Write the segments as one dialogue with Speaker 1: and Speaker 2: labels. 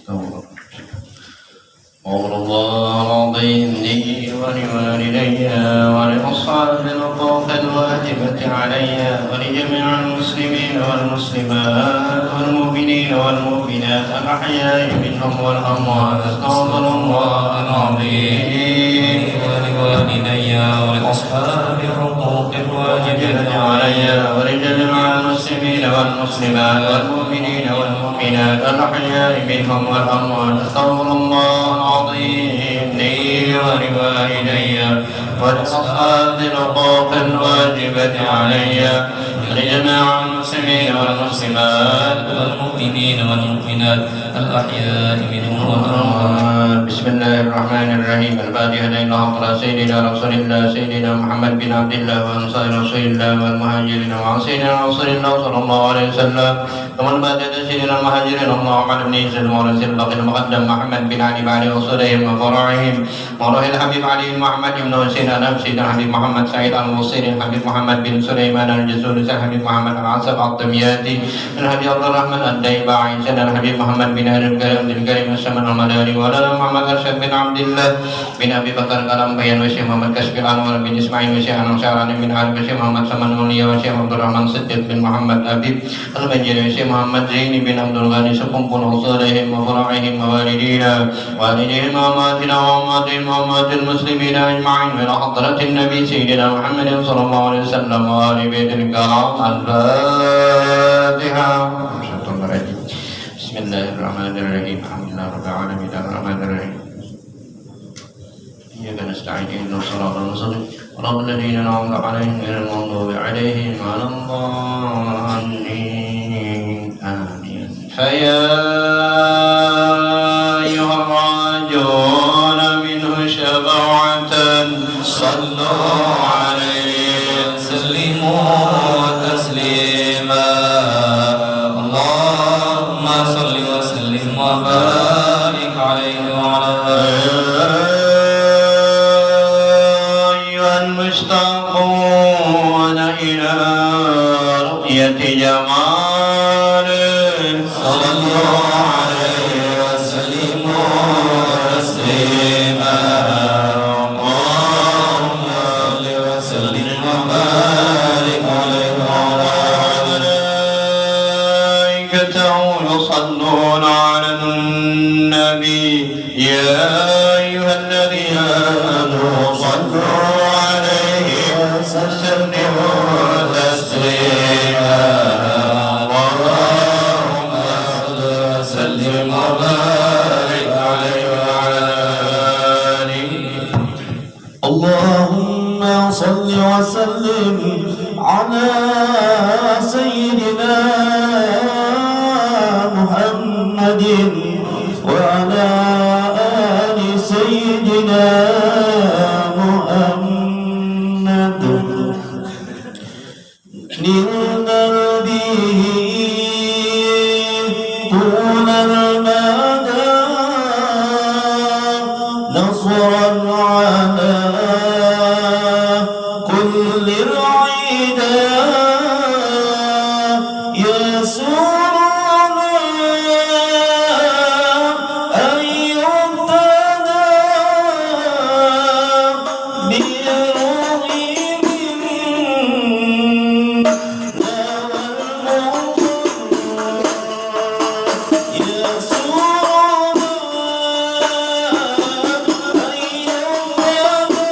Speaker 1: غفر الله العظيم لي ولوالدي ولأصحاب الحقوق الواجبة علي ولجميع المسلمين والمسلمات والمؤمنين والمؤمنات الأحياء منهم والأموات أستغفر الله العظيم ولوالدي ولأصحاب الحقوق الواجبة علي ولجميع المسلمين والمسلمات والمؤمنين والمؤمنات الأحياء منهم والأموات أستغفر الله العظيم لي ولوالدي ولأصحاب الحقوق الواجبة علي ولجميع المسلمين والمسلمات والمؤمنين والمؤمنات الأحياء منهم والأموات. بسم الله الرحمن الرحيم. الفاتحة إلى حضرة سيدنا رسول الله سيدنا محمد بن عبد الله وأنصار رسول الله والمهاجرين وسيدنا رسول الله صلى الله عليه وسلم. ثم الفاتحة سيدنا المهاجرين اللهم على ابن سلم ورسول الله المقدم محمد بن علي وعلى رسولهم وفرعهم وروح الحبيب علي محمد بن حسين أدم سيدنا الحبيب محمد سعيد الموصلي الحبيب محمد بن سليمان الجسور الحبيب محمد العاصب الدمياطي الحبيب عبد الرحمن الديباعي سيدنا الحبيب محمد بن عبد الكريم السمن المداري ولا محمد أرشد بن عبد الله بن أبي بكر كلام بيان وشيخ محمد كشف الأنوار بن إسماعيل وشيخ أنور شعراني بن عارف وشيخ محمد سمن موليا وشيخ عبد الرحمن صديق بن محمد أبيب البنجري وشيخ محمد زيني بن عبد الغني سقم بن أصولهم وفرعهم ووالدينا والديهم وأماتنا وأماتهم وأمات المسلمين أجمعين إلى حضرة النبي سيدنا محمد صلى الله عليه وسلم وآل بيت الكرام. الفاتحة. بسم الله الرحمن الرحيم. الحمد لله رب العالمين الرحمن الرحيم إياك نستعين اهدنا الصراط المستقيم صراط الذين أنعمت عليهم غير المغضوب عليهم ولا الضالين آمين. فيا أيها الراجون منه شفاعة صلوا عليه وسلموا تسليما. اللهم صل وسلم وبارك عليه وعلى أيها المشتاقون إلى رؤية جماله صلوا عليه وسلموا تسليما. اللهم صل وسلم وبارك عليه وعلى ملائكته يصلون على النبي يا أيها الذين آمنوا صلوا عليه وسلموا تسليما. اللهم صل وسلم وبارك عليه وعلى آله.
Speaker 2: اللهم صل وسلم على سيدنا محمد وعلى آل سيدنا محمد. نلنا به طول المدى نصرا على كل العدا يسوعنا أن يبتدى بروحهم يسوعنا أن يبتدى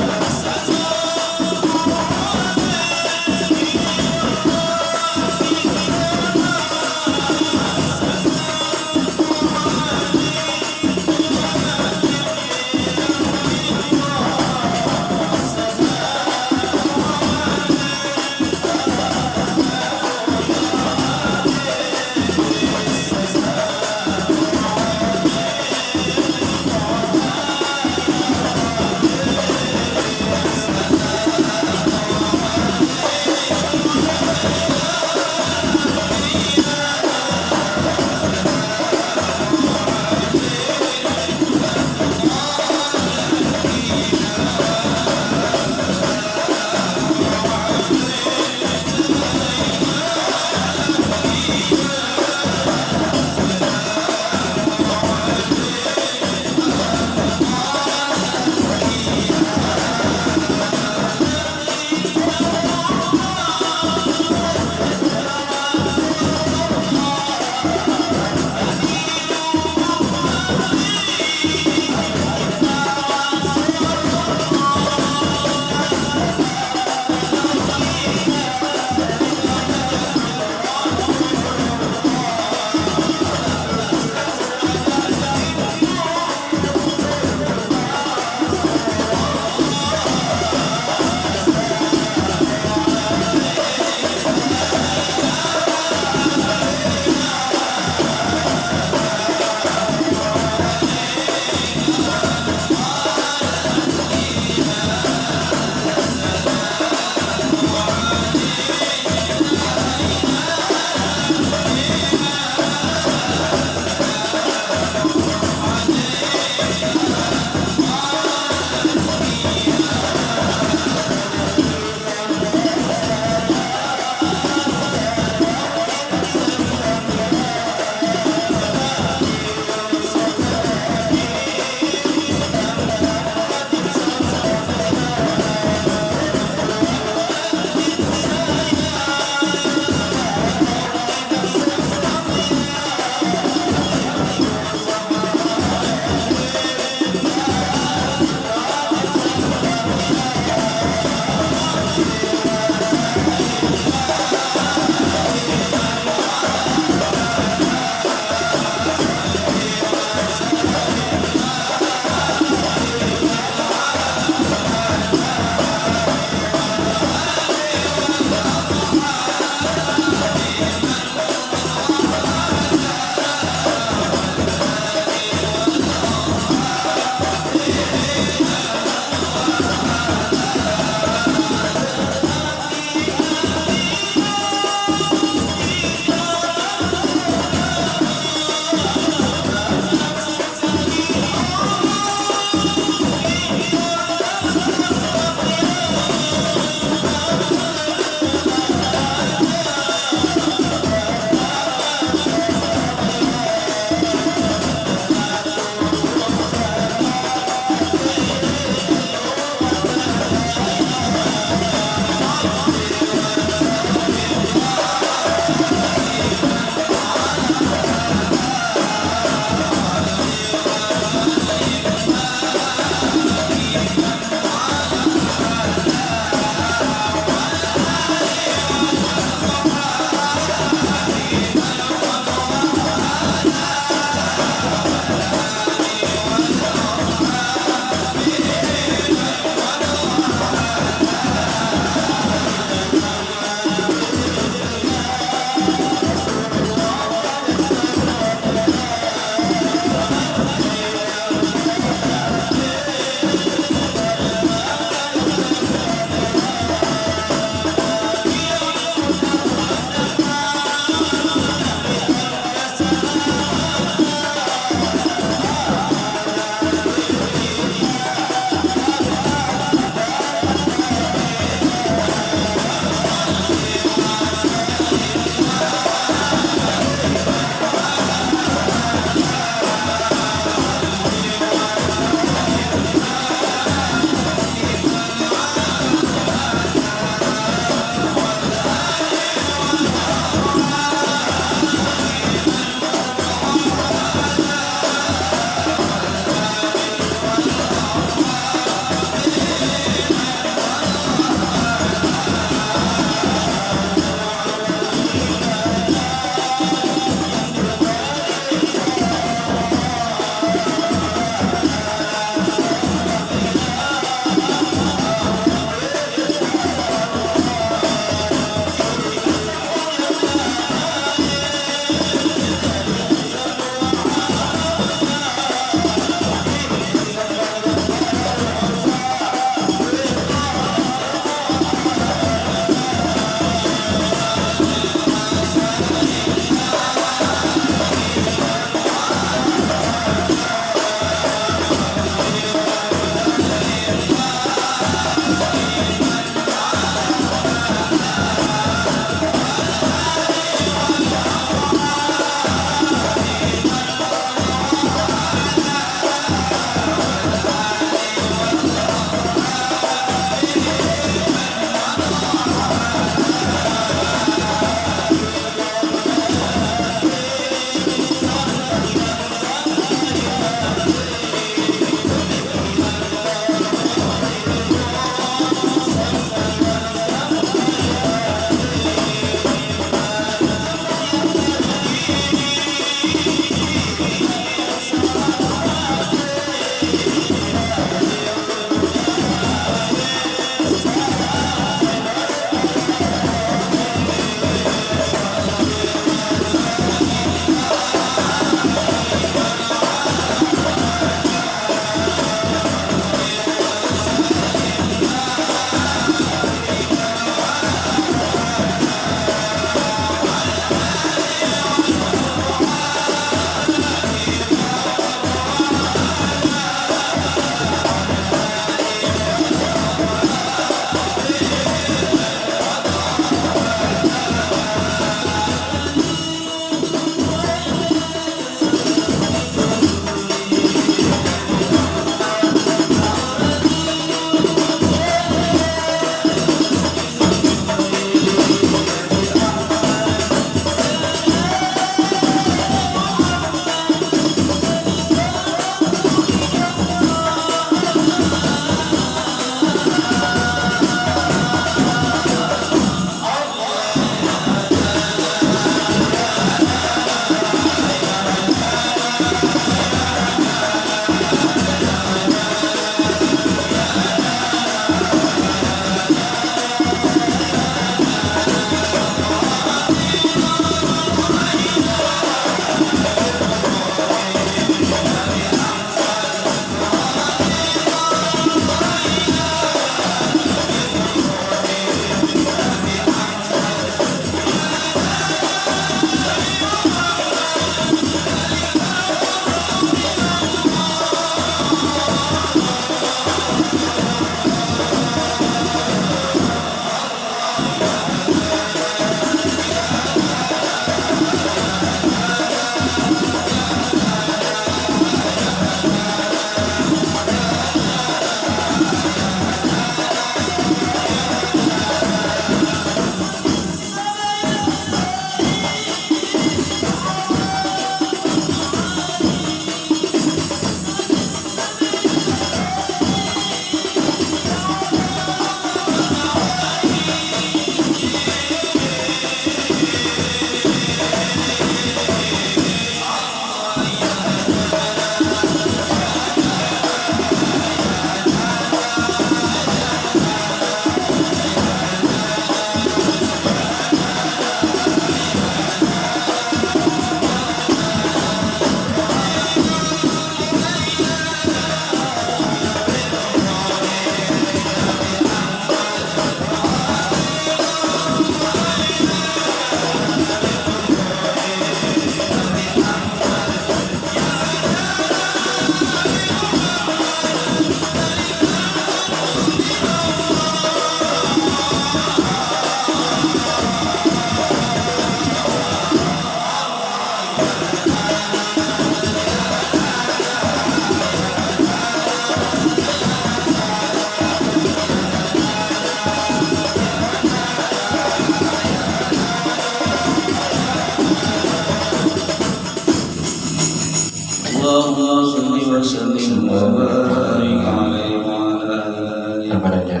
Speaker 2: وسلم وبارك عليه وعلى آله
Speaker 1: kepadanya.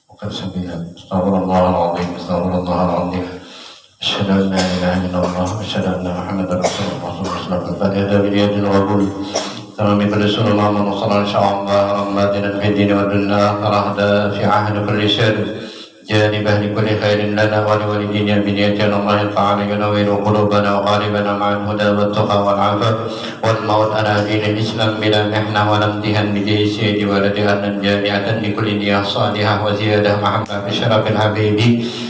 Speaker 1: Bukan sembilan. Astagfirullahaladzim. Astagfirullahaladzim. Asyhadu an la ilaha illallah wa asyhadu anna Muhammadar Rasulullah sallallahu alaihi wasallam. Biyadil wabul. Tamam Rasulullah sallallahu alaihi wasallam. Ramadana fi din wa dunya tarahda fi ahd kulli syar. جانبه لكل خير لنا ولوالدينا بنية الله تعالى ينور قلوبنا وقاربنا مع الهدى والتقى والعفاف والموت على دين الإسلام بلا محنة ولا امتهان بدين سيد ولدنا جامعة لكل نية صالحة وزيادة محبة بشرف الحبيب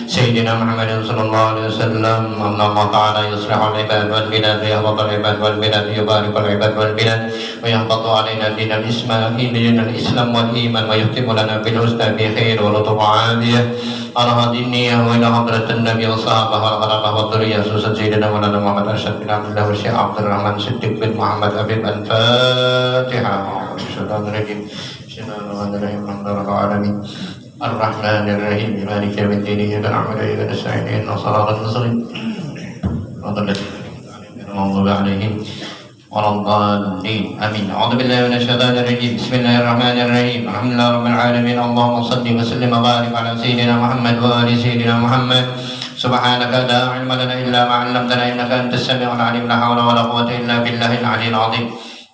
Speaker 1: سيدنا محمد صلى الله عليه وسلم أن الله تعالى يصلح العباد والبلاد ويهبط العباد والبلاد ويبارك العباد والبلاد ويهبط علينا دين الإسلام والإيمان ويختم لنا بالحسنى بخير ولطف عافية على هذه النية وإلى حضرة النبي والصحابة والخلفاء والذرية خصوصا سيدنا مولانا محمد أرشد بن عبد الله والشيخ عبد الرحمن صديق بن محمد أبي الفاتحة. الشيطان الرجيم. بسم الله الرحمن الرحيم الحمد لله رب العالمين الرحمن الرحيم مالك يوم الدين إياك نعبد وإياك نستعين اهدنا الصراط المستقيم صراط الذين أنعمت المغضوب عليهم ولا الضالين آمين. أعوذ بالله من الشيطان الرجيم. بسم الله الرحمن الرحيم الحمد لله رب العالمين اللهم صل وسلم وبارك على سيدنا محمد وآل سيدنا محمد. سبحانك لا علم لنا إلا ما علمتنا إنك أنت السميع العليم لا حول ولا قوة إلا بالله العلي العظيم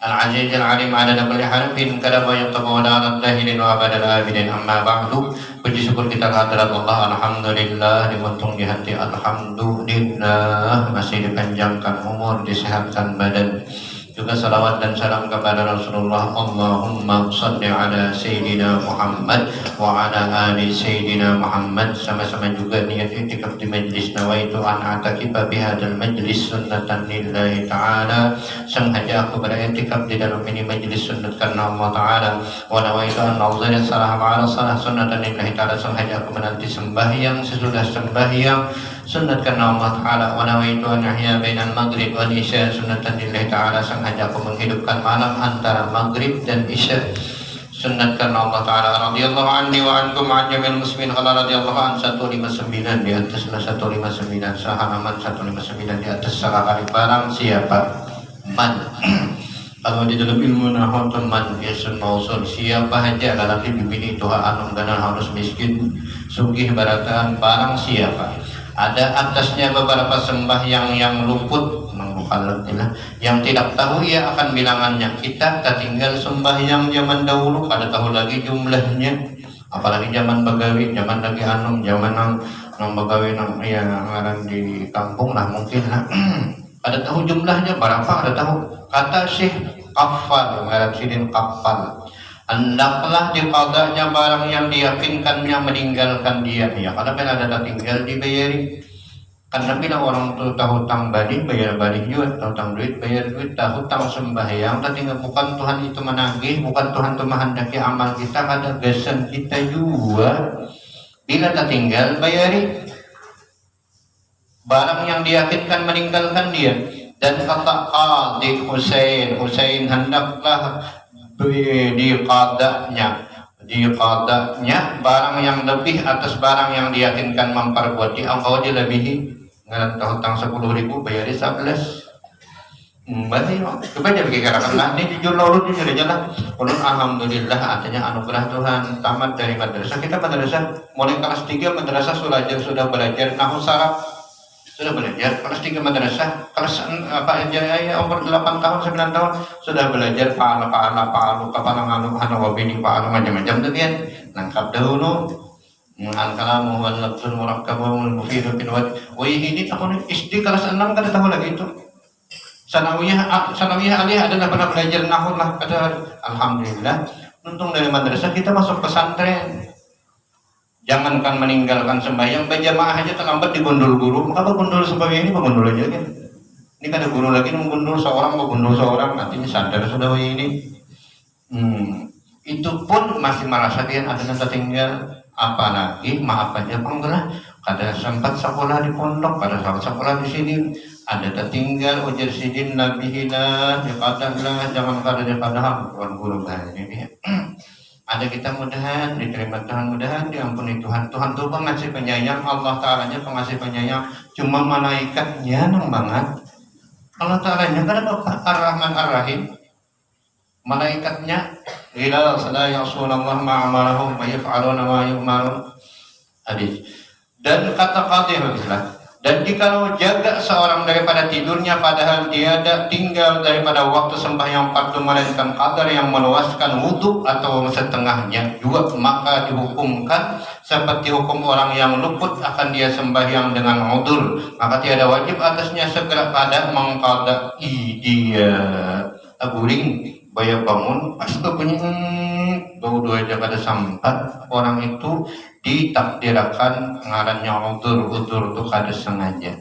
Speaker 1: العزيز العليم عدد كل حرف كلام يكتب على الداهرين وأبد الآبدين. أما بعد. Puji syukur kita kehadirat Allah. Alhamdulillah diuntung di hati. Alhamdulillah masih dipanjangkan umur, disehatkan badan. Juga salawat dan salam kepada Rasulullah. Allahumma salli ala Sayyidina Muhammad wa ala ali Sayyidina Muhammad. Sama-sama juga niat i'tikaf di majlis nawaitu an atakifa bihadal majlis sunnatan lillahi ta'ala. Sengaja aku beriktikaf di dalam ini majlis sunnat karena Allah Ta'ala. Wa nawaitu an nazari salah ma'ala salah sunnatan lillahi ta'ala. Sengaja aku menanti sembahyang sesudah sembahyang sunnat karena Allah Ta'ala. Wa nawaitu an ahya bainal maghrib wal isya sunnatan lillahi ta'ala. Sengaja aku menghidupkan malam antara maghrib dan isya sunnat karena Allah Ta'ala. Radiyallahu anni wa ankum an jamil muslimin. Qala radiyallahu an 159 di atas 159 sahalaman 159 di atas sekali barang siapa man. Kalau di dalam ilmu nahwu man isim mausul siapa aja lelaki bibini Tuhan anu ganan harus miskin sugih barataan barang siapa ada atasnya beberapa sembahyang yang luput yang tidak tahu ia akan bilangannya. Kita tinggal sembahyang zaman dahulu kada tahu lagi jumlahnya, apalagi zaman Bagawi, zaman lagi anum, zaman nang Bagawi nang ya ngaran di kampung lah mungkin lah. Kada tahu jumlahnya berapa, kada tahu. Kata Syekh Kafal, ngaran Sidin Kafal, hendaklah diqadanya barang yang diyakinkannya meninggalkan dia. Ya kada ada tinggal dibayari. Karena bila orang tu tahu hutang balik bayar balik juga, tahu hutang duit bayar duit, tahu hutang sembahyang, tapi bukan Tuhan itu menagih, bukan Tuhan itu menghendaki amal kita, ada gasan kita juga. Bila tak tinggal bayari barang yang diyakinkan meninggalkan dia. Dan kata Qadhi Husain hendaklah diqadanya barang yang lebih atas barang yang diyakinkan memperbuat engkau dilebihi. Nggak hutang 10.000 bayar 11. Berarti coba dia bagi katakanlah ini jujur lalu jujur aja lah. Ulun alhamdulillah artinya anugerah Tuhan tamat dari madrasah. Kita madrasah mulai kelas 3 madrasah sudah belajar nahwu saraf. Sudah belajar kelas 3 madrasah, kelas apa aja ya umur 8 tahun 9 tahun sudah belajar fa'ala kepala ngalu hana wabini fa'ala macam-macam tuh kan. Lengkap dahulu. Al-kalamu wal lafzul murakkabu wal mufidu fil wajh. Ini tahun SD kelas 6 kada tahu lagi itu. Sanawiyah aliyah adalah pernah belajar nahwu lah kata alhamdulillah. Untung dari madrasah kita masuk pesantren. Jangankan meninggalkan sembahyang, berjamaah aja terlambat digundul guru. Maka begundul sembahyang ini begundul aja kan. Ini kada guru lagi menggundul seorang, artinya sadar sudah ini. Itu pun masih merasa dia ada yang tertinggal. Apalagi maaf aja panggilah kada sempat sekolah di pondok, kada sempat sekolah di sini, ada tertinggal ujar sidin nabihina dikatalah jangan kada dikatakan guru ini. Ada kita mudahan diterima Tuhan, mudahan diampuni Tuhan. Tuhan itu pengasih penyayang, Allah Ta'alanya pengasih penyayang. Cuma malaikatnya nang banget. Allah Ta'alanya kan ada Ar-Rahman Ar-Rahim. malaikatnya ila la ya'sunallah ma amarahum wa yaf'aluna ma yu'marun. Hadis. Dan kata qadhi Islam, dan jikalau jaga seorang daripada tidurnya padahal tiada tinggal daripada waktu sembahyang fardu melainkan qadar yang meluaskan wudhu atau setengahnya juga, maka dihukumkan seperti hukum orang yang luput akan dia sembahyang dengan udzur, maka tiada wajib atasnya segera pada mengqadai dia. Guring bayar bangun pas bunyi bau dua aja pada sampat, orang itu ditakdirkan ngarannya udzur itu kada sengaja.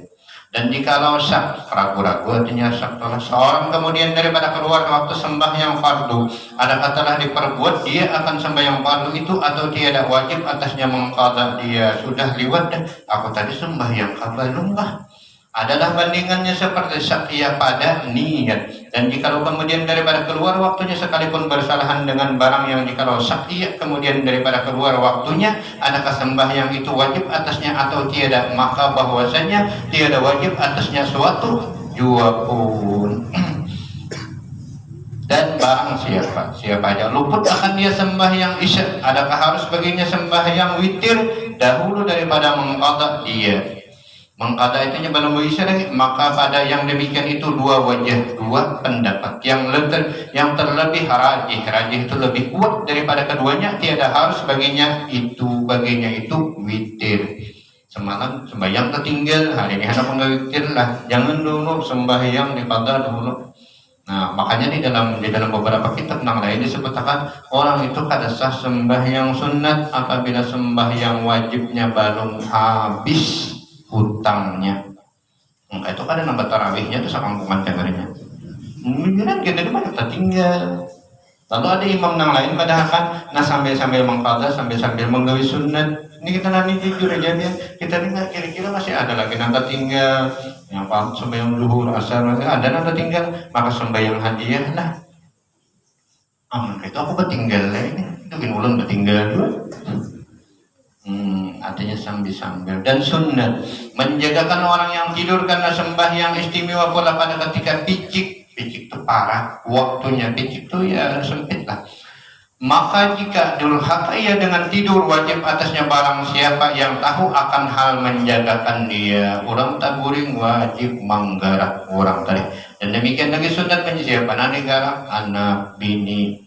Speaker 1: Dan jikalau syak ragu-ragu artinya syak telah seorang kemudian daripada keluar waktu sembahyang fardu, adakah telah diperbuat dia akan sembahyang fardu itu atau tiada wajib atasnya mengqadha dia sudah liwat dah aku tadi sembahyang kabalum lah, adalah bandingannya seperti syak pada niat. Dan jikalau kemudian daripada keluar waktunya sekalipun bersalahan dengan barang yang jikalau syak kemudian daripada keluar waktunya, adakah sembahyang itu wajib atasnya atau tiada, maka bahwasanya tiada wajib atasnya suatu jua pun. Dan barang siapa aja luput akan dia sembahyang isya, adakah harus baginya sembahyang witir dahulu daripada mengqadha dia. Mengqadha itu belum bisa lagi, maka pada yang demikian itu dua wajah, dua pendapat. Yang terlebih rajih itu lebih kuat daripada keduanya, tiada harus baginya itu witir. Semalam sembahyang tertinggal, hari ini hendak witir lah, jangan dulu sembahyang diqadha dulu. Nah, makanya di dalam beberapa kitab yang lain disebutkan orang itu kada sah sembahyang sunat apabila sembahyang wajibnya belum habis hutangnya. Itu kan nambah tarawihnya itu sakangkungan dengarnya. Mungkin kita di mana tertinggal. Lalu ada imam yang lain padahal kan sambil mengqadha sambil menggawi sunat. Ini kita nanti jujur aja ya. Kita dengar kira-kira masih ada lagi yang tertinggal. Yang paham sembahyang zuhur asar masih ada yang tertinggal, maka sembahyang hadiah lah. Itu aku bertinggal lah ini. Itu bin ulun bertinggal juga. Artinya sambil dan sunnah menjagakan orang yang tidur karena sembahyang istimewa pula pada ketika picik itu parah waktunya, picik itu ya sempit lah. Maka jika durhaka ia dengan tidur, wajib atasnya barang siapa yang tahu akan hal menjagakan dia. Orang tak guring wajib menggarap orang tadi. Dan demikian lagi sunat siapa nanti garap anak bini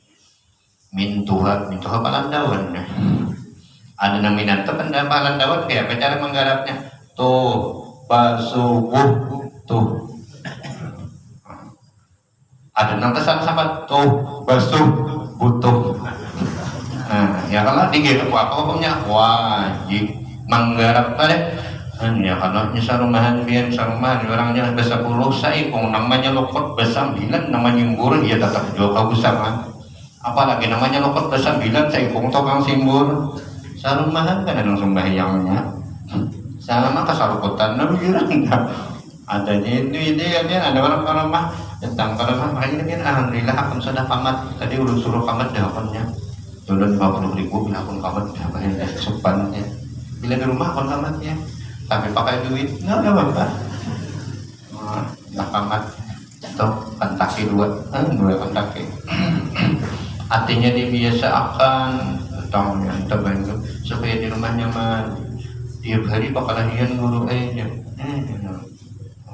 Speaker 1: mintuha palandawan. Ada nominat itu pendapalan dawat kayak apa cara menggarapnya tuh basubuh tuh ada nang kesan sama tuh basuh butuh. Nah ya kalau digitu apa hukumnya wajib menggarap tadi. Ya kalau sarumahan biar sarumahan orangnya besa 10 saipung namanya lokot besa 9 namanya imbur ya tetap juga kau sama apalagi namanya lokot besa 9 saipung tokang simbur. Sarumahan kan ada sembahyangnya sama kesarukutan adanya itu ada orang-orang mah tentang kalau makanya kan alhamdulillah akun sudah kamat tadi ulun suruh kamat dah akunnya ulun 50.000 akun kamat dah sepannya bila di rumah akun kamatnya tapi pakai duit nggak apa-apa nah kamat itu kantaki dua kantaki artinya dibiasakan tahun yang terbantu supaya di rumah nyaman tiap hari bakalahian guru aja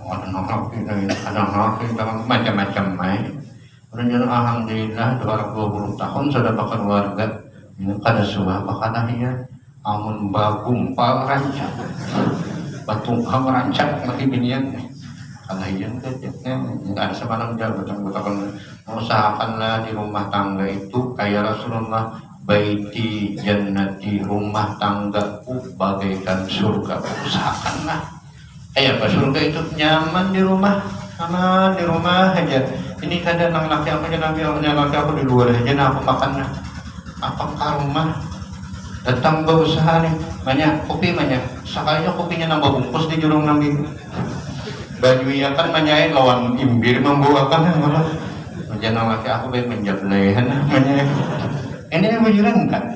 Speaker 1: ada macam-macam main. Alhamdulillah 20 tahun sudah berkeluarga ini kada suah bakalahian amun bagumpal rancak batungkang rancak lagi binian kalahian kejadian ada semalam dia betul-betul mengusahakanlah di rumah tangga itu kayak Rasulullah baiti jannati rumah tanggaku bagaikan surga. Usahakanlah apa surga itu nyaman di rumah aman di rumah aja. Ini kadang laki aku di luar aja nah aku makan apa ke rumah datang berusaha nih banyak kopi banyak sekalinya kopinya nambah bungkus di jurung nambing baju ya kan banyak lawan imbir membawakan malah jangan laki aku baik menjablehan namanya. Ini yang bujuran enggak?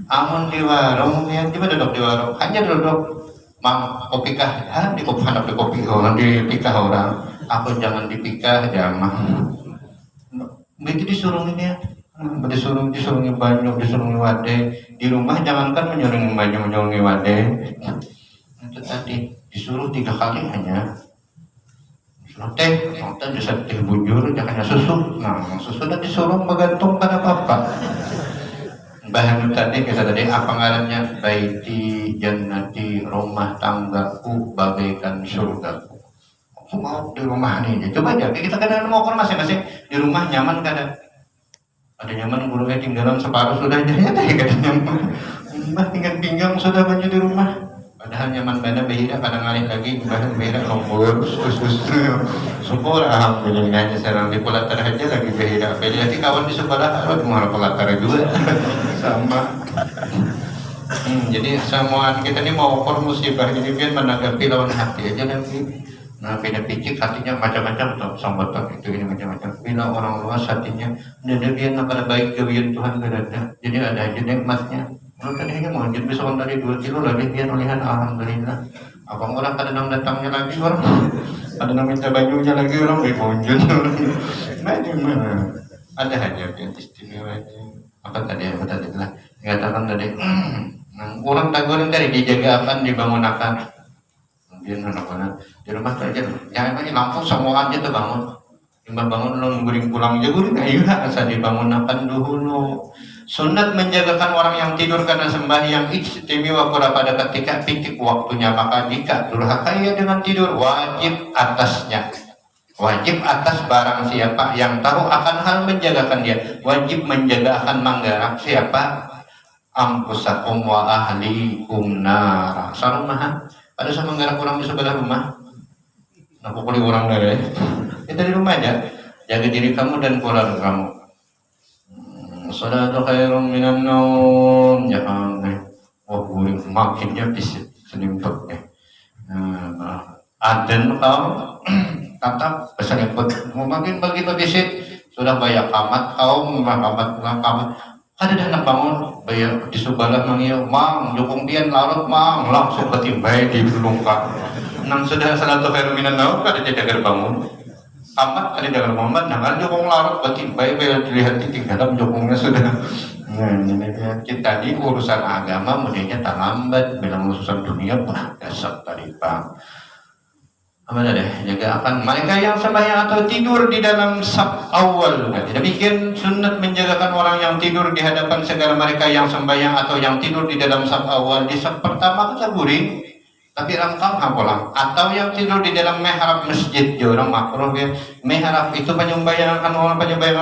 Speaker 1: Amun di warung, ya coba duduk di warung, hanya duduk, mang kopi kah? Di kopi hendak di kopi orang, di pikah orang. Aku jangan dipikah, jangan. Begitu disuruh ini ya, disuruh banyu, disuruh wade. Di rumah jangankan menyuruh banyu, menyuruh wade. Itu tadi disuruh 3 kali hanya. Teh, kita bisa teh bujur, jangan susu. Nah, susu sudah disuruh bergantung pada bapak. Bahan tadi kita tadi apa ngarannya? Baiti jannati, rumah tanggaku bagaikan surgaku. Aku mau di rumah nih. Coba aja kita kadang mau ke masing-masing di rumah nyaman kadang. Ada nyaman gurunya tinggalan separuh sudah aja ya teh kata nyaman. Mbah tinggal pinggang sudah baju di rumah. Padahal nyaman bana behira kadang ngalih lagi bahan behira lombor terus syukur alhamdulillahnya serang di pulatar aja lagi behira beli lagi kawan di sebelah kalau cuma pulatar juga sama. Jadi semua kita ini mau ukur musibah ini biar menanggapi lawan hati aja nanti. Nah beda picik hatinya macam-macam tuh sambutan itu ini macam-macam. Bila orang luas hatinya dia nak ada baik kewian Tuhan kedada. Jadi ada aja nikmatnya. Kalau tadinya mau jadi bisa dari 2 kilo lagi dia nulihan alhamdulillah. Abang orang kadang datangnya lagi orang, kadang minta bajunya lagi orang berkunjung. Mana ada aja yang istimewanya. Apa tadi lah mengatakan tadi orang taguran dari dijaga apa dibangun akan. Kemudian anak-anak di rumah saja jangan lagi lampu semua aja tuh bangun. Timbang bangun lo guring pulang aja guring ayo asal dibangun akan dulu. Sunat menjagakan orang yang tidur karena sembahyang istimewa pada ketika pitik waktunya, maka jika durhaka ia dengan tidur wajib atasnya, wajib atas barang siapa yang tahu akan hal menjagakan dia, wajib menjaga akan manggarak siapa ampusakum wa ahlikum nara sarumah. Ada sama manggarak orang di sebelah rumah nah pukuli orang dari kita di rumah aja jaga diri kamu dan keluarga kamu. Salatu khairum minan naum. Jangan guring makinnya bisa selimpet aden kau kata selimpet mau makin bagi bisit sudah bayar kamat kaum kamat ada dana bangun bayar di sebelah mangiyo mang jukung pian larut mang langsung ketimbai di belungkak nang sudah salatu khairum minan naum kada jaga bangun amat ada dalam momen jangan jokong larut baik dilihat titik dalam jokongnya sudah. Nah ini kita di urusan agama mudahnya tak lambat bilang urusan dunia pun dasar tadi bang. Apa deh jaga akan mereka yang sembahyang atau tidur di dalam saf awal. Demikian sunat menjagakan orang yang tidur di hadapan segala mereka yang sembahyang atau yang tidur di dalam saf awal. Di saf pertama kita guring tapi rangkang pulang atau yang tidur di dalam mihrab masjid orang makruh ya. Mihrab itu penyembayangan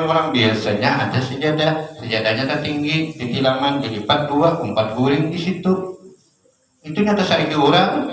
Speaker 1: orang biasanya ada sejadahnya tertinggi di tilaman dilipat 2-4 guring di situ. Itu nyata saiki orang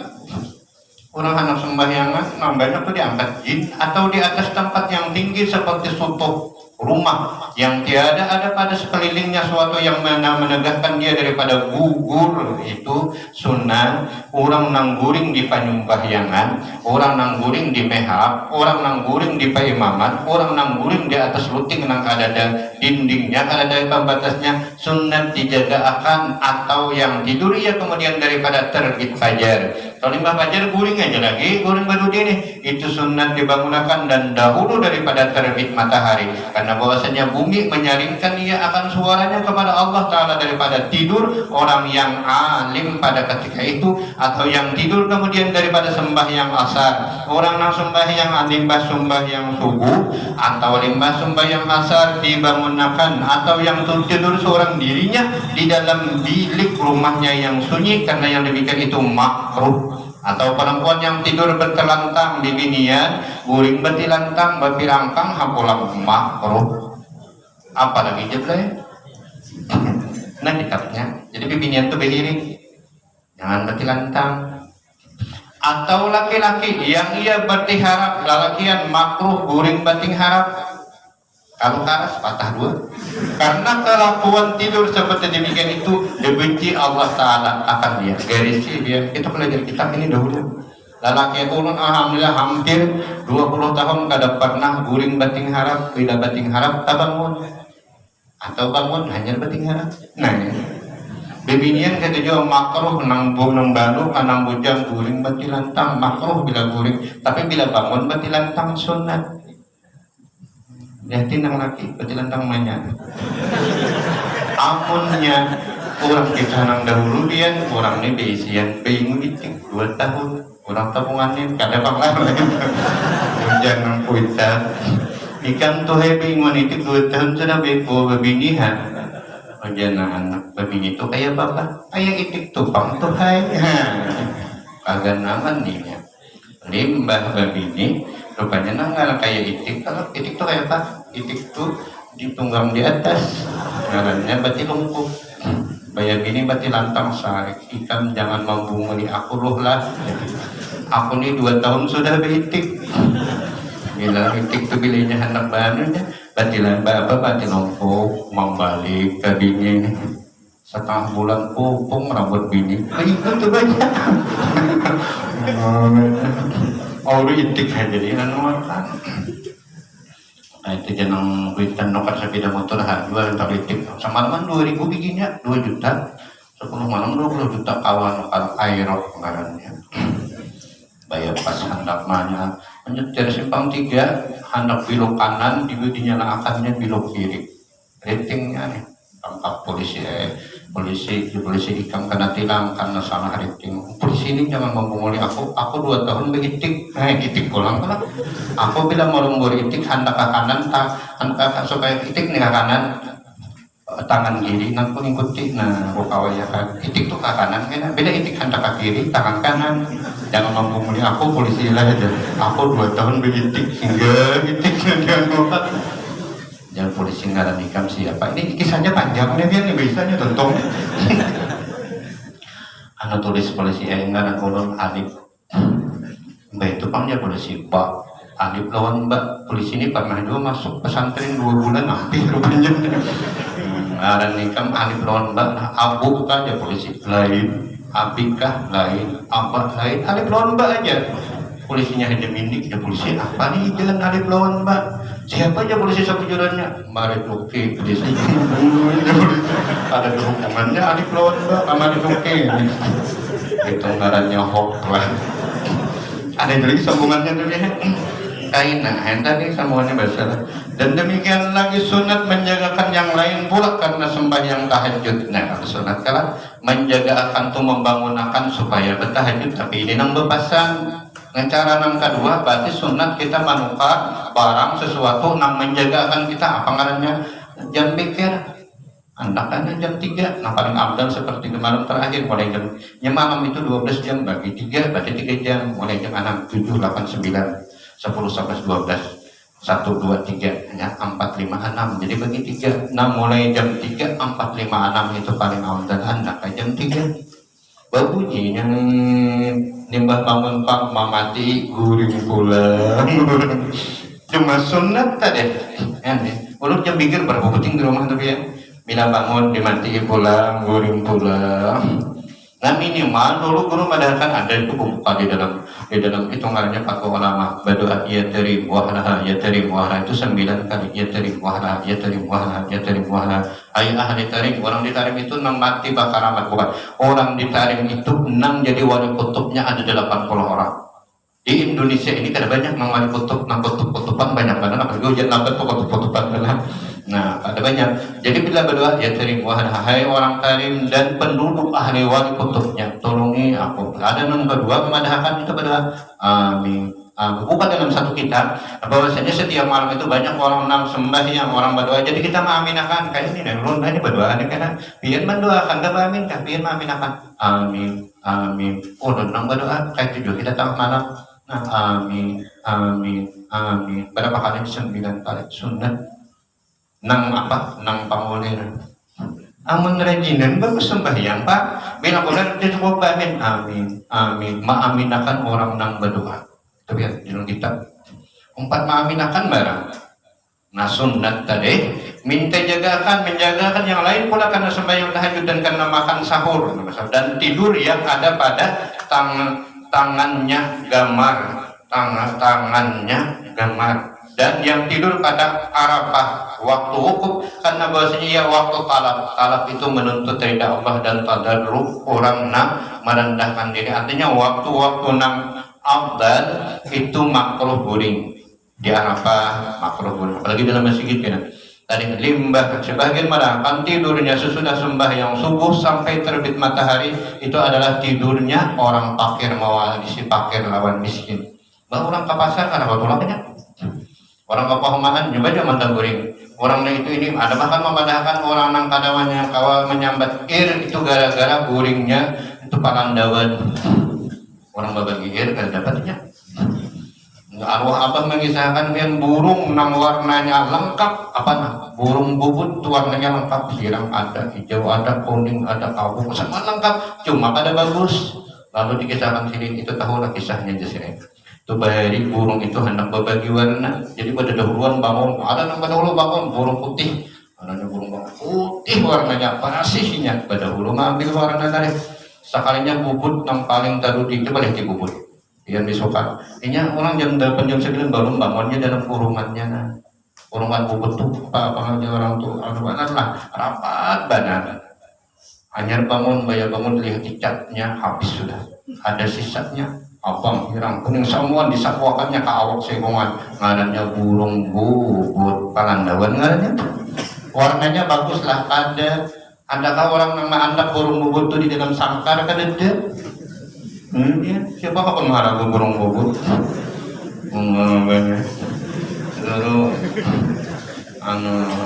Speaker 1: anak sembahyangan nambahnya tuh diangkat jin atau di atas tempat yang tinggi seperti sutuh rumah yang tiada ada pada sekelilingnya suatu yang menegakkan dia daripada gugur. Itu sunnah orang nangguring di panyumbahyangan, orang nangguring di mihrab, orang nangguring di paimaman, orang nangguring di atas luting nang ada dindingnya, ada pembatasnya. Sunnah dijaga akan atau yang tidur ya kemudian daripada terbit fajar. Kalau limbah fajar guring aja lagi, guring baru ini itu sunnah dibangunkan dan dahulu daripada terbit matahari karena bahwasanya bumi menyaringkan ia akan suaranya kepada Allah Ta'ala daripada tidur orang yang alim pada ketika itu atau yang tidur kemudian daripada sembahyang asar. Orang yang sembahyang limbah sembahyang subuh atau limbah sembahyang asar dibangunkan atau yang tidur seorang dirinya di dalam bilik rumahnya yang sunyi karena yang demikian itu makruh. Atau perempuan yang tidur bertelantang di binian guring bertilantang berpirangkang hapulang makruh. Apalagi jeblay nah kitabnya jadi binian itu berdiri jangan bertilantang. Atau laki-laki yang ia bertiharap lalakian makruh guring bating harap kalau karas patah 2 karena kelakuan tidur seperti demikian itu dibenci Allah Ta'ala akan dia. Garisi dia kita belajar kitab ini dahulu. Lalaki turun alhamdulillah hampir 20 tahun kada pernah guring bating harap. Bila bating harap tak bangun atau bangun hanya bating harap. Nah bebinian kata juga makruh nang balu kanang bujang guring batilantang makruh bila guring tapi bila bangun batilantang sunat. lihatin yang laki petilantang banyak amunnya orang kita nang dahulu dia orang ini beisian bingung itu 2 tahun orang tabungannya kada bang lain jangan kuita ikan tuh bingung itu 2 tahun sudah beko babinihan jangan anak babini itu kayak bapak kayak itik tupang tuh hai kagak naman nih ya limbah babini rupanya nanggal kayak itik kalau itik tuh kayak apa itik tuh ditunggang di atas ngarannya bati lumpuh bayar ini bati lantang sarik ikan jangan membunguli aku loh lah aku nih 2 tahun sudah beitik bila itik tuh bilanya anak barunya bati lambah apa bati lumpuh mau balik ke bini setengah bulan pupung rambut bini itu tuh banyak oh itik aja jadi anu makan nah itu jangan berikan nokat sepeda motor jual tak itik semalaman 2.000 bikinnya 2 juta 10 malam 20 juta kawan kalau aerok ngarannya bayar pas hendak mana menyetir simpang 3 hendak belok kanan dinyalakannya belok kiri ratingnya nih tangkap polisi ikam kena tilang karena salah rating polisi ini jangan membunguli aku 2 tahun beritik itik pulang lah aku bilang mau itik hendak ke kanan hendak supaya itik nih ke kanan tangan kiri nanti ngikuti nah bukawaya kan itik tuh ke kanan kan bila itik hendak ke kiri tangan kanan jangan membunguli aku polisi lah aja aku 2 tahun beritik hingga itik jangan polisi ngaran ikam siapa ini kisahnya panjang nih biar nih biasanya tentang anak tulis polisi yang ngaran kolon alif mbak itu pangnya polisi pak alif lawan mbak polisi ini pernah juga masuk pesantren 2 bulan hampir rupanya ngaran ikam alif lawan mbak nah abu aja polisi lain abikah lain apa lain alif lawan mbak aja polisinya hanya mindik ya polisi apa nih jalan alif lawan mbak siapa aja polisi sebujurannya mari oke di sini ada hubungannya alif lawan mbak mari oke itu ngarannya hoax lah ada lagi sambungannya tuh ya kaina tadi sambungannya bahasa dan demikian lagi sunat menjagakan yang lain pula karena sembahyang tahajud nah kalau sunat kalah menjaga akan tuh membangunakan supaya bertahajud tapi ini nang bepasan dengan cara nang kedua berarti sunat kita manukar barang sesuatu nang menjagakan kita apa ngarannya jam pikir andakannya jam 3 nah paling abdal seperti kemarin terakhir mulai jam malam itu 12 jam bagi 3 berarti 3 jam mulai jam 6, 7, 8, 9 10, 11, 12 1, 2, 3 ya 4, 5, 6 jadi bagi 3 nah mulai jam 3, 4, 5, 6 itu paling abdal andakan jam 3 babunyi yang nimbah bangun pak mamati guring pulang cuma sunat tadi ini ulut jam pikir berapa penting di rumah tapi ya bila bangun dimati pulang guring pulang nah minimal dulu guru mengadakan ada itu pembuka di dalam hitungannya pak ulama berdoa ya terim wahlah itu 9 kali ya terim wahlah ayat ahli tarim orang ditarim itu nang mati bakar amat bukan orang ditarim itu nang jadi wali kutubnya ada 80 orang di Indonesia ini kada banyak nang wali kutub nang kutub-kutuban banyak banget apalagi ujian lambat tuh kutub-kutuban banget nah ada banyak jadi bila berdoa ya terim wahlah hai orang tarim dan penduduk ahli wali kutubnya tolongi aku ada nang berdua memadahkan itu berdoa amin bukan dalam satu kitab bahwasanya setiap malam itu banyak orang nang sembahyang orang berdoa jadi kita mengaminakan kayak ini dan ulun ini berdoa nih karena biar mendoakan gak amin kan biar mengaminakan amin oh dan nang berdoa kayak itu kita tengah malam nah amin berapa kali 9 kali sunat nang apa nang pangulir amun rejinan bagus sembahyang pak bila bulan dia cukup amin mengaminakan orang nang berdoa itu biar di dalam kitab 4 mengaminakan barang nah sunat tadi minta menjagakan yang lain pula karena sembahyang tahajud dan karena makan sahur dan tidur yang ada pada tangannya gamar dan yang tidur pada Arafah waktu wukuf karena bahwasanya ya waktu talab itu menuntut ridha Allah dan tadarruk orang merendahkan diri artinya waktu nang afdal itu makruh guring di Arafah makruh, apalagi dalam masjid kan. Tadi limbah, sebagian mengatakan tidurnya sesudah sembahyang subuh sampai terbit matahari itu adalah tidurnya orang fakir mewarisi fakir lawan miskin. Bah orang ke pasar karena batulahnya. Orang ke pahumaan juga dia mantap goreng. Orang itu ini ada bahkan memandahkan orang nang kadawannya kawal menyambat itu gara-gara goringnya itu pakandawan. Orang berbagi kada dapatnya. Arwah abah mengisahkan yang burung nang warnanya lengkap apa nah burung bubut warnanya lengkap, sirang ada, hijau ada, kuning ada, abu semua lengkap, cuma kada bagus. Lalu dikisahkan sini itu tahu lah kisahnya jasirnya. Itu bahari burung itu hendak berbagi warna, jadi pada dahuluan bangun, ada yang pada dahulu bangun burung putih, ada yang burung putih warnanya parasihnya, pada dahulu ngambil warna dari sekalinya bubut yang paling terudi itu boleh dibubut. Yang besokan, ini orang jam 8 jam 9 baru bangunnya dalam kurungannya, nah. Kurungan bubut tuh apa orang tuh aduan lah rapat badan. Hanya bangun lihat catnya habis sudah, ada sisanya abang hirang kuning semua disakwakannya ke awak segongan, ngarannya burung bubut palandawan ngarannya, warnanya bagus lah. Adakah orang nama anda burung bubut tuh di dalam sangkar kan ada? Ya, siapa kau pengarah burung bubut? Lalu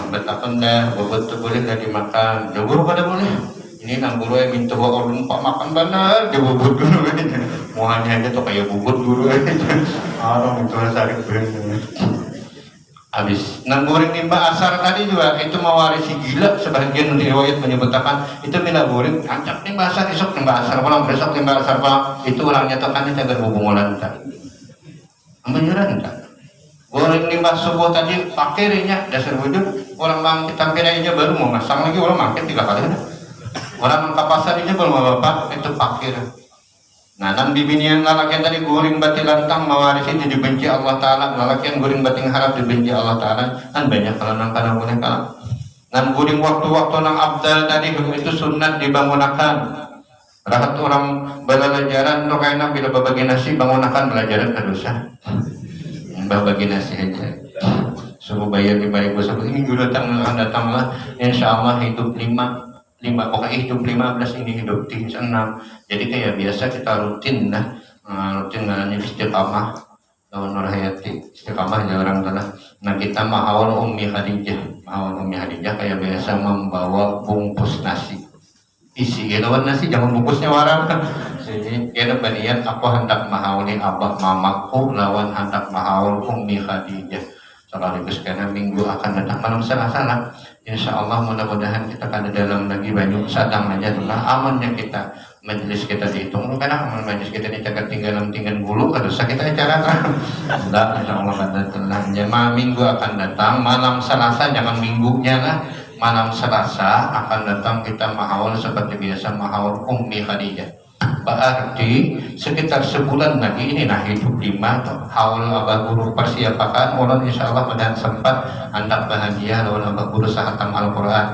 Speaker 1: betakan dah bubut tu boleh dah dimakan. Jauh pada boleh. Ini nang guru yang minta bawa orang pak makan benar dia bubut dulu aja. Muanya aja tuh kayak bubut dulu aja. Orang itu sakit benar. Habis nang goreng nimba asar tadi juga itu mewarisi gila, sebagian riwayat menyebutkan itu bila goreng ancak nimba asar esok nimba asar pulang besok nimba asar pulang itu orang nyatakannya cagar hubungan tak menyerah tak goreng nimba subuh tadi pakainya dasar wujud orang bang kita aja baru mau masang lagi orang makan 3 kali orang ke pasar aja belum apa itu pakir. Nah, nan bibinian lalakian tadi guring bati lantang mewarisi itu dibenci Allah Ta'ala, lalakian guring bating harap dibenci Allah Ta'ala, kan banyak kalau nang kana boleh kalah. Nan guring waktu-waktu nang abdal tadi itu sunat dibangunakan. Rahat orang belajaran tuh kayaknya bila berbagi nasi bangunakan belajaran kedosa. Berbagi nasi aja. Suruh bayar 5.000 ini datang lah, insya Allah hidup 5 pokoknya hidup 15 ini hidup 6. Jadi kayak biasa kita rutin lah, rutin namanya istiqamah lawan Nur Hayati istiqamahnya orang telah. Nah kita mahawal Ummi Khadijah kayak biasa membawa bungkus nasi isi lawan nasi jangan bungkusnya warang. Jadi kita berniat aku hendak mahawali abah mamaku lawan hendak mahawal Ummi Khadijah sekaligus karena minggu akan datang malam Selasa. Insya Allah mudah-mudahan kita kada dalam lagi banyak sadang aja lah amannya kita majelis kita dihitung karena aman majelis kita ini cacat tinggal bulu kada usah kita acara kan enggak insya Allah pada telah jemaah minggu akan datang malam Selasa jangan minggunya lah malam Selasa akan datang kita mahawal seperti biasa mahawal Ummi Khadijah. Berarti sekitar sebulan lagi ini nah hidup 5 haul abah guru persiapakan ulun insyaallah pada sempat hendak bahagia lawan abah guru sahatam Al-Quran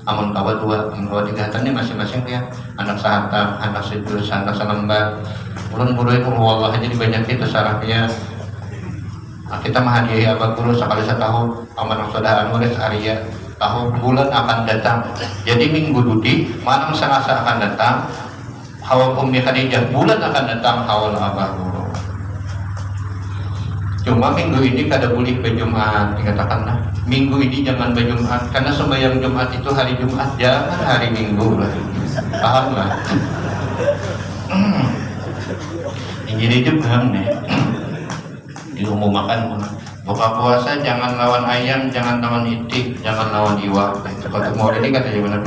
Speaker 1: amun kawa 2 3 ini masing-masing ya anak sahatam anak sejurus anak salembar ulun buruin Allah aja banyak itu sarafnya. Nah, kita menghadiahi abah guru sekali setahun amanah saudara nulis Arya tahun bulan akan datang jadi minggu dudi malam Selasa akan datang Hawal Ummi Khadijah bulan akan datang hawal abah guru. Cuma minggu ini kada boleh berjumat dikatakanlah. Minggu ini jangan berjumat karena sembahyang Jumat itu hari Jumat jangan hari Minggu lah. Paham lah. Ini itu paham nih. Ilmu makan buka puasa jangan lawan ayam, jangan lawan itik, jangan lawan iwak. Kalau mau ini kata benar.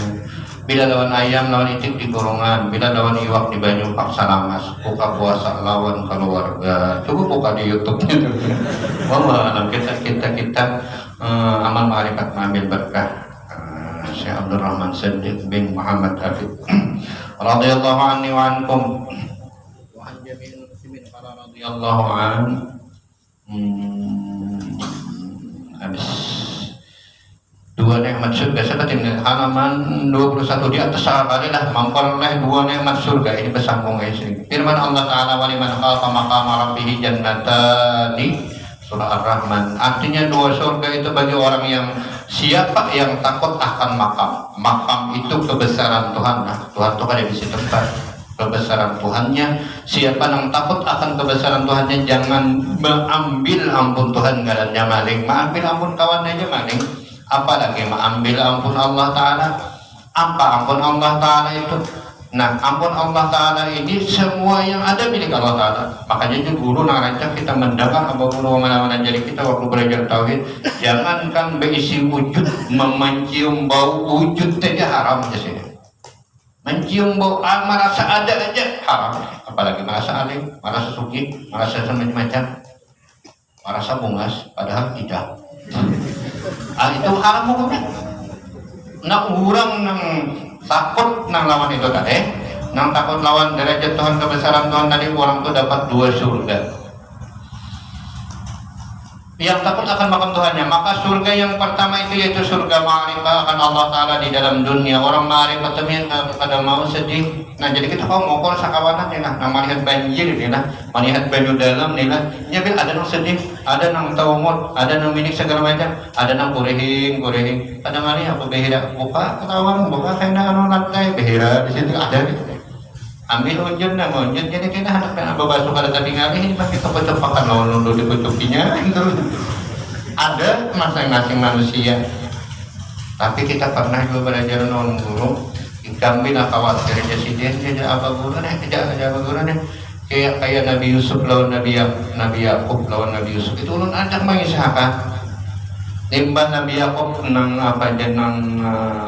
Speaker 1: Bila lawan ayam, lawan itik di golongan. Bila lawan iwak di banyu paksa lamas. Buka puasa lawan keluarga. Coba buka di YouTube-nya. Wah, kita amal ma'rifat mengambil berkah. Syekh Abdul Rahman Siddiq bin Muhammad Hafid. Radhiyallahu anni wa ankum. Wa an jami'il muslimin qala radhiyallahu an. Habis. 2 nikmat surga seperti halaman 21 di atas kali lah memperoleh 2 nikmat surga ini bersambung guys. Firman Allah Ta'ala waliman khafa maqama rabbih jannatani surah Ar-Rahman. Artinya 2 surga itu bagi orang yang siapa yang takut akan makam itu kebesaran Tuhan. Nah, Tuhan itu kan bisa tempat kebesaran Tuhannya. Siapa yang takut akan kebesaran Tuhannya, jangan mengambil ampun Tuhan ngarannya maling. Mengambil ampun kawan aja maling, apalagi mengambil ampun Allah Ta'ala. Apa ampun Allah Ta'ala itu? Nah, ampun Allah Ta'ala ini semua yang ada milik Allah Ta'ala. Makanya itu guru narancang kita mendengar apa guru mana-mana jadi kita waktu belajar tauhid, jangankan berisi wujud, mencium bau wujud saja haram sih. Mencium bau merasa ada aja haram, apalagi merasa alim, merasa suki, merasa macam-macam, merasa bungas padahal tidak. Itu haram hukumnya. Nak urang nang takut nang lawan itu tadi, nang takut lawan derajat Tuhan, kebesaran Tuhan tadi, orang tuh dapat 2 surga. Yang takut akan makam Tuhannya, maka surga yang pertama itu yaitu surga ma'rifah akan Allah Ta'ala di dalam dunia. Orang ma'rifah temen pada mau sedih. Nah jadi kita mau ngokor sakawanan nih lah, nah melihat banjir nih lah, melihat banyu dalam nih lah. Nyabil ada nang sedih, ada nang taumut, ada nang minik segala macam, ada nang kurehing. Ada mali apa behira, buka ketahuan, buka kena anu lantai behira di situ ada nih. Ambil unjun na unjun, jadi kita anak na babasuh kada tapi ngalih pakai cepat-cepatan lawan dikucupinya. Ada masing-masing manusia. Tapi kita pernah juga belajar non guru, kami nak khawatir jadi dia apa guru nih, tidak ada guru nih. Kayak Nabi Yusuf lawan Nabi Yakub lawan Nabi Yusuf itu ulun ada mengisahkan. Timbang Nabi Yakub nang apa jenang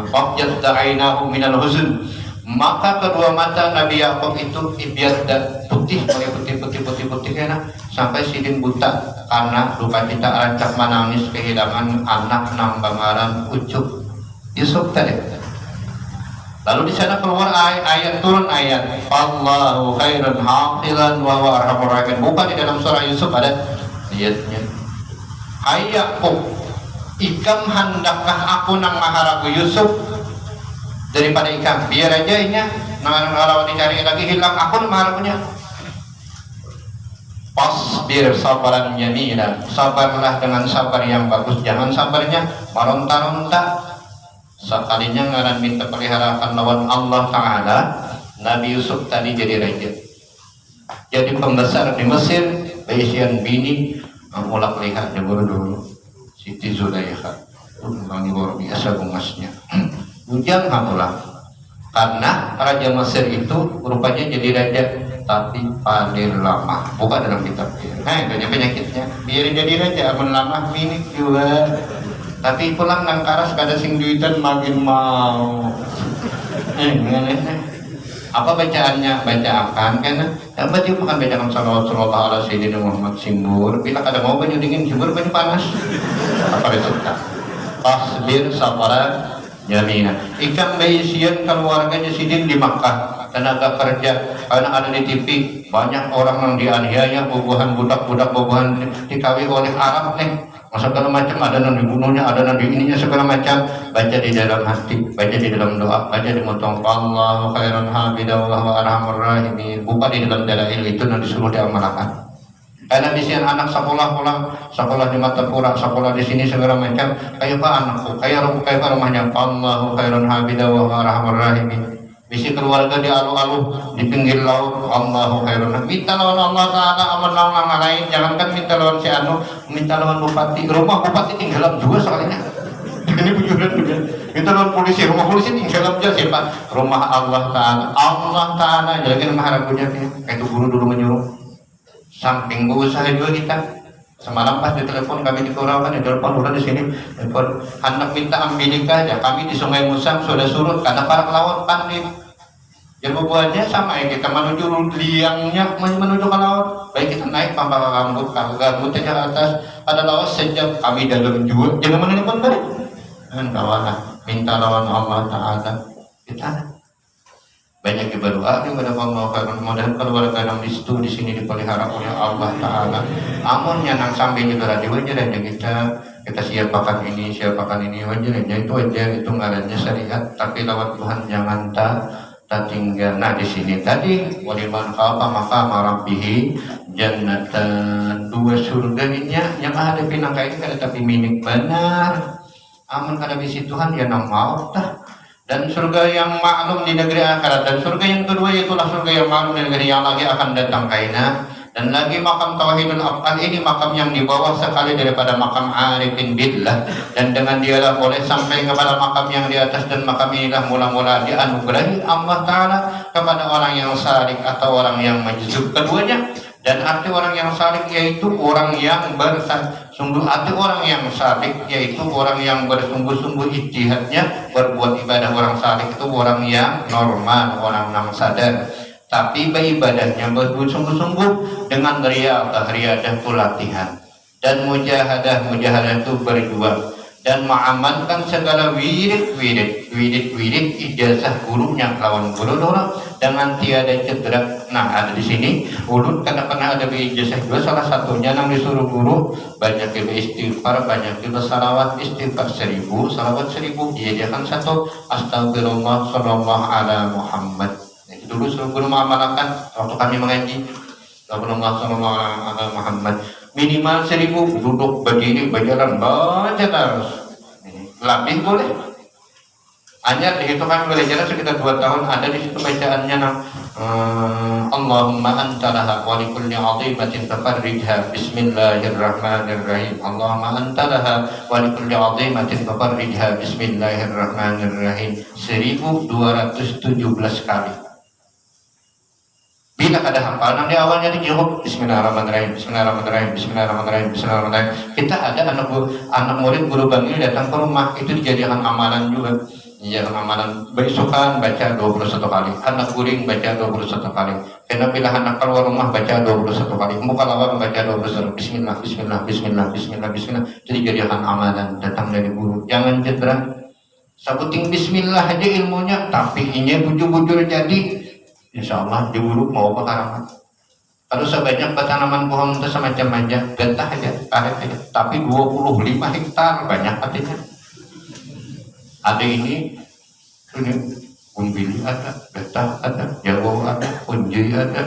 Speaker 1: qad da'ainahu minal huzn. Maka kedua mata Nabi Yakub itu ibiadda putih karena sampai sidin buta karena duka cita rancak menangis kehilangan anak nang bangaran ucuk Yusuf tadi. Lalu di sana keluar turun ayat Allahu khairun hafilan wa huwa arhamur rahimin. Bukan di dalam surah Yusuf ada ayatnya. Hai Yakub, ikam handakkah aku nang maharagu Yusuf daripada ikan, biar aja ini ngalawan dicari lagi hilang, aku mengharapnya. Pasbir sabaran jamila, sabarlah dengan sabar yang bagus, jangan sabarnya meronta-ronta. Sekalinya ngaran minta peliharakan lawan Allah Ta'ala, Nabi Yusuf tadi jadi raja, jadi pembesar di Mesir, Baisian bini mulak lihat dulu Siti Zulaikha, orang luar biasa bungasnya. Ujang hamulah, karena Raja Mesir itu rupanya jadi raja tapi paling lama, bukan dalam kitab. Nah itu penyakitnya, biar jadi raja amun lama minik juga, tapi pulang nang karas kada sing duitan makin mau. Apa bacaannya? Bacaan kan? Yang baca bukan bacaan sallallahu alaihi sayyidina Muhammad simbur. Bila kada mau banyu dingin simbur banyu panas. Apa itu? Pasbir sabaran jamina. Ikan baisian keluarganya sidin di Makkah, tenaga kerja, karena ada di TV banyak orang yang dianiaya, bubuhan budak-budak bubuhan dikawin oleh Arab nih, segala macam, ada yang dibunuhnya, ada yang di ininya segala macam. Baca di dalam hati, baca di dalam doa, baca di motong Allahu khairan habidah wa arhamur rahimin. Bukan di dalam dalail itu yang disuruh diamalkan. Karena bisian anak sekolah pulang, sekolah di Matapura, sekolah di sini segala macam. Kayak apa anakku? Kayak rumahnya Allahu khairun habidah wa arhamur rahimin. Bisi keluarga di alu-alu di pinggir laut, Allahu khairun. Minta lawan Allah Ta'ala aman lawan orang lain. Jangankan minta lawan si anu, minta lawan bupati. Rumah bupati tinggalan juga soalnya. Ini bujuran juga. Minta lawan polisi, rumah polisi tinggalan juga siapa? Rumah Allah Ta'ala. Allah Ta'ala jadi rumah harapunya kayak itu guru dulu menyuruh. Samping berusaha juga kita. Semalam pas di telepon kami di Kurawan, di telepon udah di sini. Telepon anak minta ambilika aja. Kami di Sungai Musang sudah surut karena para laut pandit. Jadi buahnya sama ya, kita menuju liangnya menuju ke laut. Baik kita naik pambak rambut ke atas, ada laut sejam kami dalam juga. Jangan menelpon balik. Dengan kawan minta lawan Allah Ta'ala. Kita banyak berdoa kepada Allah karena mudah-mudahan keluarga yang di situ di sini dipelihara oleh Allah Ta'ala. Amunnya nang sambil itu radio aja dan kita siapakan ini wajar aja itu ngarannya syariat. Tapi lawan Tuhan jangan tinggal. Nah di sini tadi waliman khafa maqama rabbih jannatan, dua surga ini yang ada pinangka ini kada tapi minik benar. Aman kada bisi Tuhan ya nang maut dah. Dan surga yang maklum di negeri akhirat, dan surga yang kedua itulah surga yang maklum di negeri yang lagi akan datang kaina. Dan lagi makam tauhidul af'al ini makam yang di bawah sekali daripada makam arifin billah, dan dengan dialah boleh sampai kepada makam yang di atas, dan makam inilah mula-mula dianugerahi Allah Ta'ala kepada orang yang salik atau orang yang majzub keduanya. Dan arti orang yang salik yaitu orang yang bersungguh, arti orang yang salik yaitu orang yang bersungguh-sungguh ijtihadnya berbuat ibadah. Orang salik itu orang yang normal, orang yang sadar, tapi beribadahnya bersungguh-sungguh dengan riadah itu latihan, dan mujahadah itu berjuang, dan mengamalkan segala wirid ijazah gurunya lawan guru orang dengan tiada cedera. Nah ada di sini ulun karena pernah ada ijazah juga, salah satunya yang disuruh guru banyak istighfar, banyak salawat, istighfar 1000, salawat 1000, diajarkan satu astagfirullah sallallahu ala Muhammad. Itu dulu suruh guru mengamalkan waktu kami mengaji. Astagfirullah sallallahu ala Muhammad minimal 1000, duduk berdiri berjalan baca terus. Lebih boleh. Hanya di situ kami belajar sekitar 2 tahun, ada di situ bacaannya Allahumma antalaha wa likulli 'azimatin tafarrijha bismillahirrahmanirrahim. Allahumma antalaha wa likulli 'azimatin tafarrijha bismillahirrahmanirrahim 1217 kali. Bila ada hafalan di awalnya dijawab Bismillahirrahmanirrahim, Bismillahirrahmanirrahim, Bismillahirrahmanirrahim, Bismillahirrahmanirrahim. Kita ada anak murid guru bangil datang ke rumah, itu dijadikan amalan juga. Dijadikan amalan besokan baca 21 kali, anak guring baca 21 kali. Karena bila anak keluar rumah baca 21 kali, muka lawan baca 21. Bismillah, Bismillah, Bismillah, Bismillah, Bismillah. Jadi dijadikan amalan datang dari guru. Jangan cedera. Sabuting Bismillah aja ilmunya, tapi ini bujur-bujur jadi. Insya Allah diuruk mau pekaraman. Kalau sebanyak tanaman pohon itu semacam aja, gentah aja, karet aja. Tapi 25 hektar banyak artinya. Ada ini umbili ada, gentah ada, jawa ada, kunjui ada,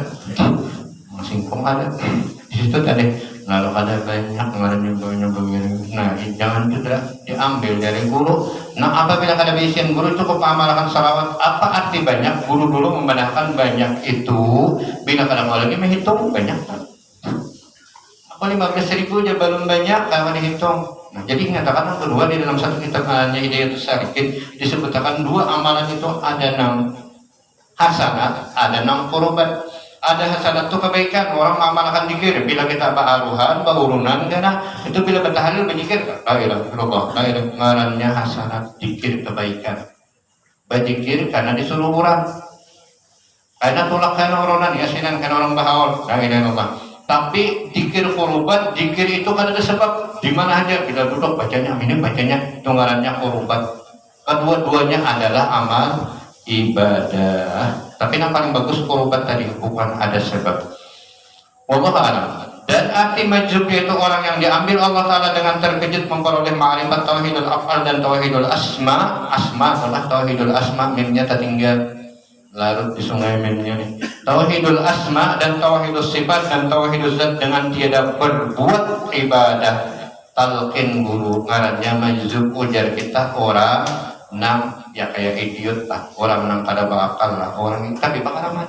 Speaker 1: singkong ada. Di situ tadi lalu ada banyak nyoba. Nah, jangan juga diambil dari guru. Nah, apabila ada bisian guru cukup amalkan salawat. Apa arti banyak? Guru dulu membenarkan banyak itu. Bila kadang lagi menghitung banyak. Apa 15.000 aja belum banyak kalau dihitung. Nah, jadi nyatakan kedua di dalam satu kitabnya Hidayatus Salikin disebutkan 2 amalan itu ada 6 hasanat, ada 6 qurbat. Ada hasanat itu kebaikan, orang mengamalkan zikir. Bila kita ba'aruhan, ba'urunan, karena itu bila bertahlil berzikir, la ilaha illallah, la ilaha ngarannya hasanat, zikir kebaikan. Berzikir karena disuruh orang. Karena tolak karena oronan, yasinan karena orang bahaul, la ilaha illallah. Tapi zikir qurbat, zikir itu kan ada sebab. Di mana aja bila duduk bacanya, ini bacanya, itu ngarannya qurbat. Kedua-duanya adalah amal ibadah. Tapi yang paling bagus qurbat tadi, bukan ada sebab. Wallahu a'lam. Dan arti majzub yaitu orang yang diambil Allah Ta'ala dengan terkejut memperoleh ma'rifat tauhidul af'al dan tauhidul asma. Asma adalah tauhidul asma, mimnya tertinggal larut di sungai mimnya nih. Tauhidul asma dan tauhidul sifat dan tauhidul zat dengan tiada berbuat ibadah. Talqin guru ngarannya majzub, ujar kita orang nang ya kayak idiot lah, orang nang kada bakal lah, orang tapi pakaraman.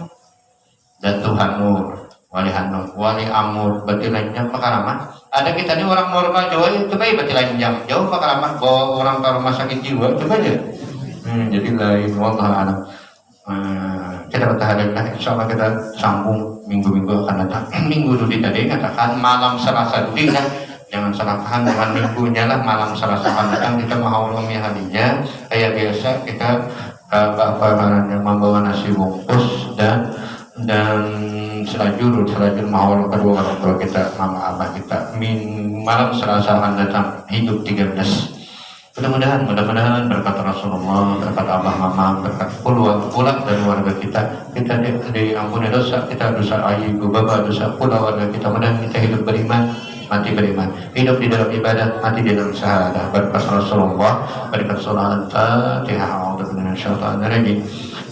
Speaker 1: Dan Tuhan Nur, wali Hanur, wali Amur, berarti lainnya pakaraman. Ada kita ini orang normal Jawa, coba ya berarti lain jauh pakaraman, bawa orang ke rumah sakit jiwa, coba aja. Jadi lain, wallahu a'lam. Kita bertahan lah, insya Allah kita sambung minggu-minggu akan datang. Minggu dulu tadi katakan malam Selasa dulu ya. Jangan salahkan dengan minggunya lah, malam Selasa datang kita mau hadinya kayak biasa. Kita membawa nasi bungkus dan selajur mau kedua orang tua kita, mama abah kita. Malam Selasa akan datang hidup 13. Mudah-mudahan berkat Rasulullah, berkat abah mama, berkat pulang dari warga kita diampuni dosa kita, dosa ibu bapa, dosa pula warga kita. Mudah kita hidup beriman, mati beriman, hidup di dalam ibadah, mati di dalam syahadah. Berkat Rasulullah, berkat surah Al-Fatihah. A'udzu billahi minasyaitonir rajim.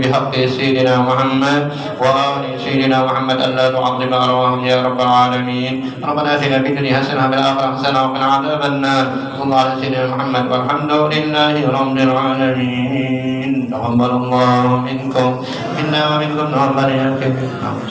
Speaker 1: بحق سيدنا محمد وآل سيدنا محمد ألا تعظم أرواحهم يا رب العالمين. ربنا آتنا في الدنيا حسنة وفي الآخرة حسنة وقنا عذاب النار. صلى الله على سيدنا محمد والحمد لله رب العالمين. تقبل الله منكم منا ومنكم ربنا يا كريم.